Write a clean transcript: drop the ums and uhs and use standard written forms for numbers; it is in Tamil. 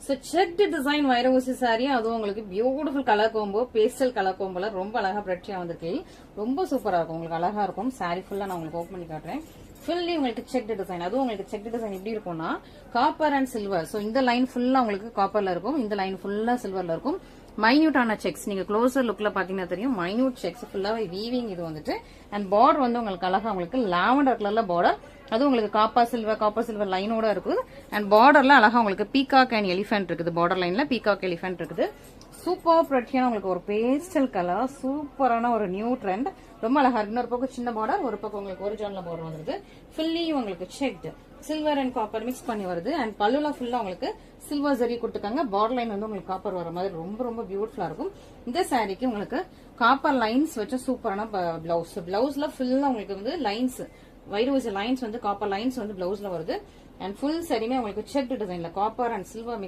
சோ செக்டு டிசைன் வைரவசி சாரி, அதுவும் உங்களுக்கு beautiful colour combo, pastel colour கோம்போல ரொம்ப அழகா பிரட்சியா வந்திருக்கு. ரொம்ப சூப்பரா இருக்கும், உங்களுக்கு அழகா இருக்கும். சாரி ஃபுல்லா நான் உங்களுக்கு ஓப்பன் பண்ணி காட்டுறேன். ஃபுல்லி உங்களுக்கு செக்டு டிசைன். அதுவும் உங்களுக்கு செக்டு டிசைன் எப்படி இருக்கும்னா காப்பர் அண்ட் சில்வர். சோ இந்த லைன் ஃபுல்லா உங்களுக்கு காப்பர்ல இருக்கும், இந்த லைன் ஃபுல்லா சில்வர்ல இருக்கும். மைன்யூட்டான செக்ஸ், நீங்க க்ளோசர் லுக்ல பாத்தீங்கன்னா தெரியும். மைன்யூட் செக்ஸ் ஃபுல்லாவே வீவிங் இது வந்துட்டு. அண்ட் பார்டர் வந்து உங்களுக்கு அழகா உங்களுக்கு லாவெண்டர் கலர்ல பார்டர், அது உங்களுக்கு காப்பர் சில்வர் லைனோட இருக்குது. அண்ட் பார்டர்ல அழகா உங்களுக்கு பீகாக் அண்ட் எலிஃபென்ட் இருக்குது. பார்டர் லைன்ல பீகாக் எலிஃபென்ட் இருக்குது. சூப்பர் பிரட்டியான உங்களுக்கு ஒரு பேஸ்டல் கலர், சூப்பரான ஒரு நியூ ட்ரெண்ட், ரொம்ப அழகா இருக்கு. இன்னொரு பக்கம் சின்ன பார்டர், ஒரு பக்கம் உங்களுக்கு ஒரிஜினல் பார்டர் வந்துருது. ஃபுல்லி உங்களுக்கு checked silver and copper mix பண்ணி வருது. அண்ட் பல்லுல ஃபுல்லா உங்களுக்கு சில்வர் ஜரி கொடுத்துருக்காங்க. பார்டர் லைன் வந்து உங்களுக்கு காப்பர் வர மாதிரி ரொம்ப ரொம்ப பியூட்டிஃபுல்லா இருக்கும். இந்த சாரிக்கு உங்களுக்கு காப்பர் லைன்ஸ் வச்ச சூப்பரான பிளவுஸ். பிளவுஸ்ல ஃபுல்லா உங்களுக்கு வந்து லைன்ஸ், வைரவசி லைன்ஸ் வந்து காப்பர் லைன்ஸ் வந்து பிளவுஸ்ல வருது. அண்ட் ஃபுல் சாரியுமே உங்களுக்கு செக்டு டிசைன்ல காப்பர் அண்ட் சில்வர் மிக்ஸ்